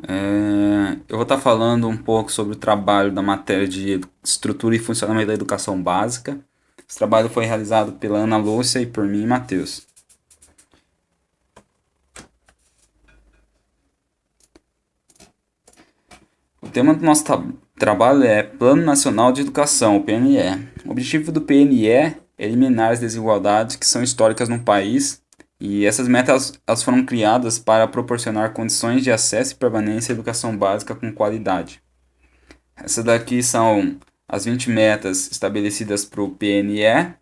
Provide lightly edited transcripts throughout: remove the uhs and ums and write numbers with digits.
Eu vou estar falando um pouco sobre o trabalho da matéria de estrutura e funcionamento da educação básica. Esse trabalho foi realizado pela Ana Lúcia e por mim e Matheus. O tema do nosso trabalho é Plano Nacional de Educação, o PNE. O objetivo do PNE é eliminar as desigualdades que são históricas no país, e essas metas elas foram criadas para proporcionar condições de acesso e permanência à educação básica com qualidade. Essas daqui são as 20 metas estabelecidas para o PNE.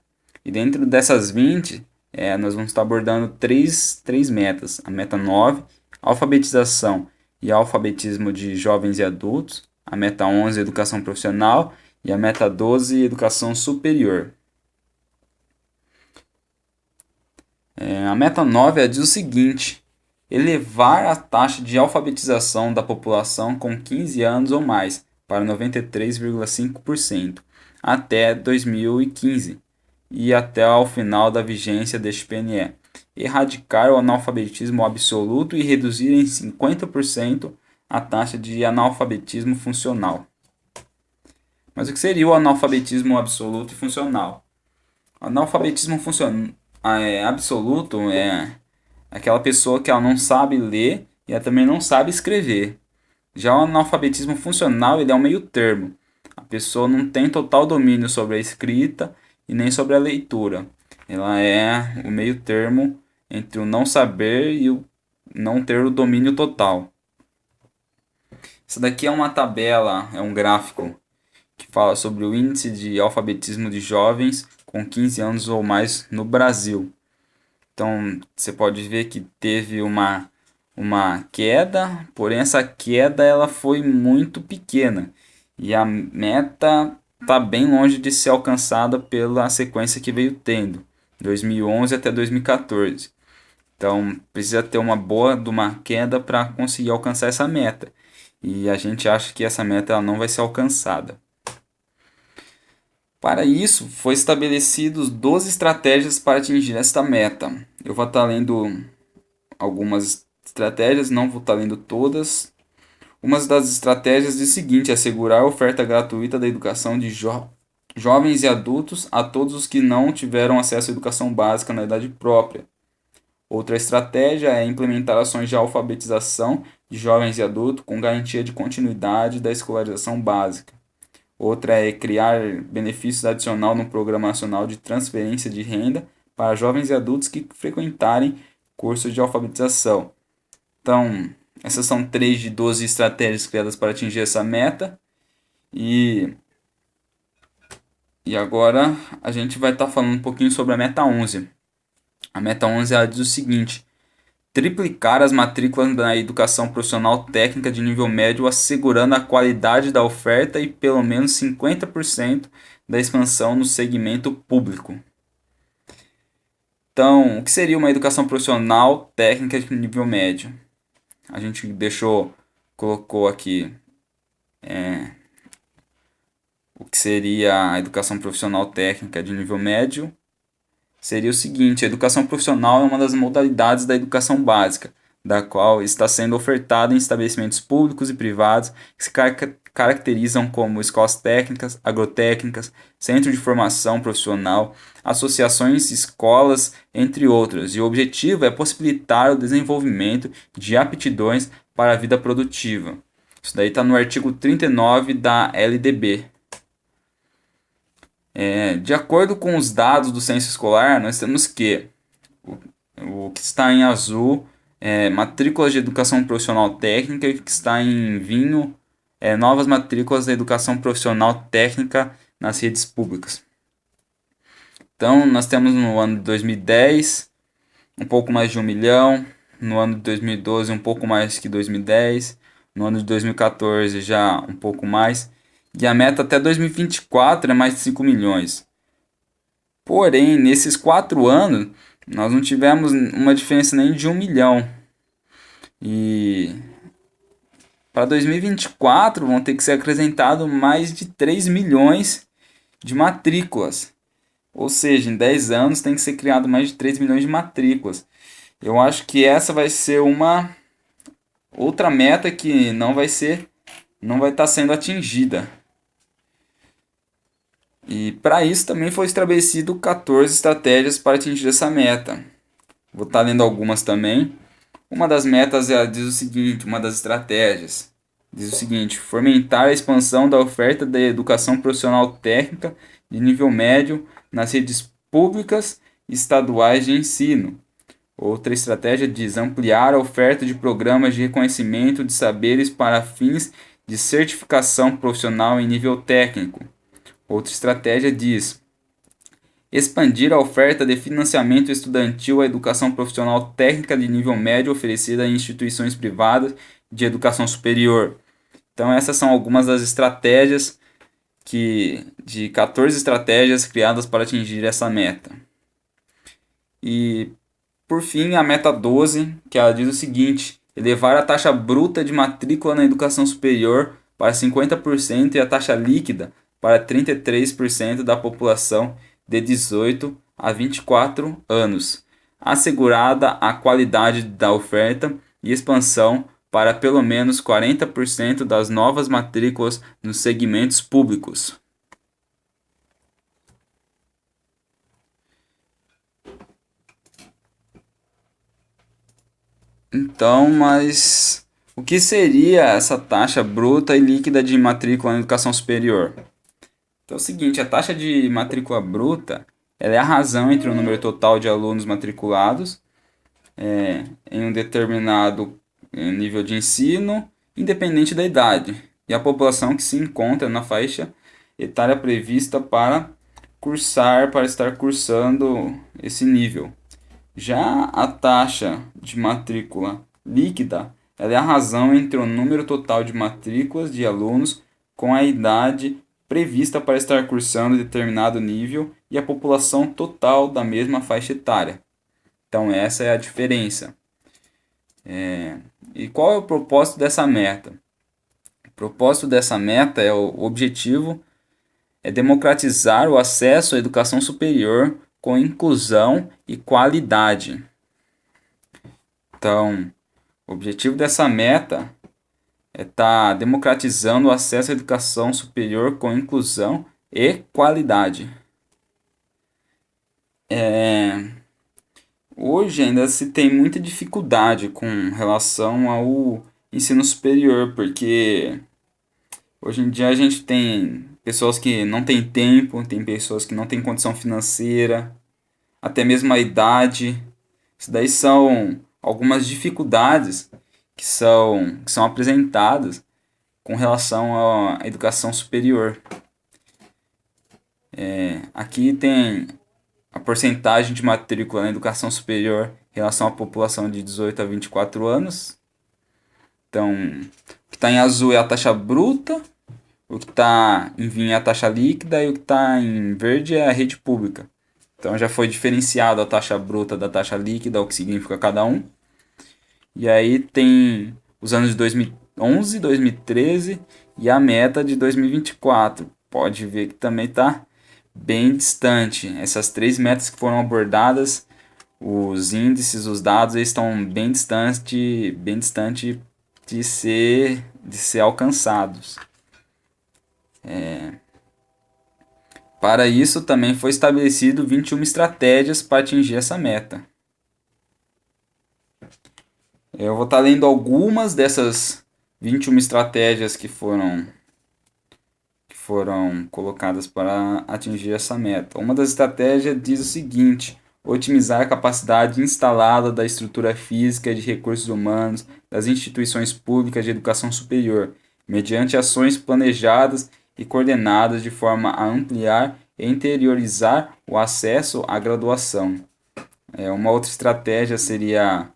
E dentro dessas 20, nós vamos estar abordando três metas. A meta 9, alfabetização e alfabetismo de jovens e adultos. A meta 11, educação profissional. E a meta 12, educação superior. A meta 9 diz o seguinte: elevar a taxa de alfabetização da população com 15 anos ou mais para 93,5% até 2015 e até ao final da vigência deste PNE. Erradicar o analfabetismo absoluto e reduzir em 50% a taxa de analfabetismo funcional. Mas o que seria o analfabetismo absoluto e funcional? O analfabetismo absoluto é aquela pessoa que ela não sabe ler e ela também não sabe escrever. Já o analfabetismo funcional ele é um meio termo. A pessoa não tem total domínio sobre a escrita e nem sobre a leitura. Ela é o meio termo entre o não saber e o não ter o domínio total. Isso daqui é uma tabela, é um gráfico que fala sobre o índice de alfabetismo de jovens com 15 anos ou mais no Brasil. Então, você pode ver que teve uma queda, porém essa queda ela foi muito pequena. E a meta está bem longe de ser alcançada pela sequência que veio tendo, 2011 até 2014. Então, precisa ter uma boa de uma queda para conseguir alcançar essa meta. E a gente acha que essa meta ela não vai ser alcançada. Para isso, foi estabelecidos 12 estratégias para atingir esta meta. Eu vou estar lendo algumas estratégias, não vou estar lendo todas. Uma das estratégias diz o seguinte: assegurar a oferta gratuita da educação de jovens e adultos a todos os que não tiveram acesso à educação básica na idade própria. Outra estratégia é implementar ações de alfabetização de jovens e adultos com garantia de continuidade da escolarização básica. Outra é criar benefícios adicionais no Programa Nacional de Transferência de Renda para jovens e adultos que frequentarem cursos de alfabetização. Então, essas são 3 de 12 estratégias criadas para atingir essa meta. E agora a gente vai estar falando um pouquinho sobre a meta 11. A meta 11 ela diz o seguinte: triplicar as matrículas da educação profissional técnica de nível médio, assegurando a qualidade da oferta e pelo menos 50% da expansão no segmento público. Então, o que seria uma educação profissional técnica de nível médio? A gente colocou aqui o que seria a educação profissional técnica de nível médio. Seria o seguinte: a educação profissional é uma das modalidades da educação básica, da qual está sendo ofertada em estabelecimentos públicos e privados que se caracterizam como escolas técnicas, agrotécnicas, centro de formação profissional, associações, escolas, entre outras. E o objetivo é possibilitar o desenvolvimento de aptidões para a vida produtiva. Isso daí está no artigo 39 da LDB. De acordo com os dados do censo escolar, nós temos que o que está em azul é matrículas de educação profissional técnica, e o que está em vinho é novas matrículas da educação profissional técnica nas redes públicas. Então, nós temos no ano de 2010 um pouco mais de 1 milhão, no ano de 2012 um pouco mais que 2010, no ano de 2014 já um pouco mais, e a meta até 2024 é mais de 5 milhões. Porém, nesses 4 anos, nós não tivemos uma diferença nem de 1 milhão. E para 2024 vão ter que ser acrescentado mais de 3 milhões de matrículas. Ou seja, em 10 anos tem que ser criado mais de 3 milhões de matrículas. Eu acho que essa vai ser outra meta que não vai estar sendo atingida. E para isso também foi estabelecido 14 estratégias para atingir essa meta. Vou estar lendo algumas também. Uma das metas diz o seguinte, uma das estratégias diz o seguinte: fomentar a expansão da oferta da educação profissional técnica de nível médio nas redes públicas e estaduais de ensino. Outra estratégia diz ampliar a oferta de programas de reconhecimento de saberes para fins de certificação profissional em nível técnico. Outra estratégia diz expandir a oferta de financiamento estudantil à educação profissional técnica de nível médio oferecida em instituições privadas de educação superior. Então essas são algumas das estratégias de 14 estratégias criadas para atingir essa meta. E por fim, a meta 12, que ela diz o seguinte: elevar a taxa bruta de matrícula na educação superior para 50% e a taxa líquida para 33% da população de 18 a 24 anos, assegurada a qualidade da oferta e expansão para pelo menos 40% das novas matrículas nos segmentos públicos. Então, mas o que seria essa taxa bruta e líquida de matrícula na educação superior? Então é o seguinte, a taxa de matrícula bruta ela é a razão entre o número total de alunos matriculados em um determinado nível de ensino, independente da idade, e a população que se encontra na faixa etária prevista para estar cursando esse nível. Já a taxa de matrícula líquida ela é a razão entre o número total de matrículas de alunos com a idade prevista para estar cursando determinado nível e a população total da mesma faixa etária. Então essa é a diferença. E qual é o propósito dessa meta? O propósito dessa meta o objetivo é democratizar o acesso à educação superior com inclusão e qualidade. Então, o objetivo dessa meta é estar democratizando o acesso à educação superior com inclusão e qualidade. Hoje ainda se tem muita dificuldade com relação ao ensino superior, porque hoje em dia a gente tem pessoas que não têm tempo, tem pessoas que não têm condição financeira, até mesmo a idade. Isso daí são algumas dificuldades que são apresentadas com relação à educação superior. Aqui tem a porcentagem de matrícula na educação superior em relação à população de 18 a 24 anos. Então, o que está em azul é a taxa bruta, o que está em vinho é a taxa líquida e o que está em verde é a rede pública. Então já foi diferenciado a taxa bruta da taxa líquida, o que significa cada um. E aí tem os anos de 2011, 2013 e a meta de 2024. Pode ver que também está bem distante. Essas três metas que foram abordadas, os índices, os dados eles estão bem distante de ser alcançados. Para isso também foi estabelecido 21 estratégias para atingir essa meta. Eu vou estar lendo algumas dessas 21 estratégias que foram colocadas para atingir essa meta. Uma das estratégias diz o seguinte: otimizar a capacidade instalada da estrutura física e de recursos humanos das instituições públicas de educação superior, mediante ações planejadas e coordenadas de forma a ampliar e interiorizar o acesso à graduação. Uma outra estratégia seria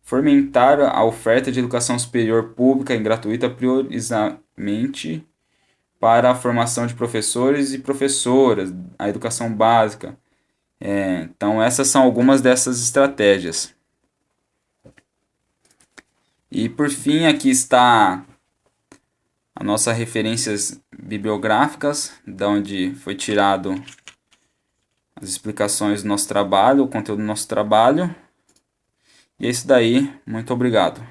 fomentar a oferta de educação superior pública e gratuita priorizadamente para a formação de professores e professoras, a educação básica. Então, essas são algumas dessas estratégias. E, por fim, aqui está as nossas referências bibliográficas, de onde foi tirado as explicações do nosso trabalho, o conteúdo do nosso trabalho. E é isso daí. Muito obrigado.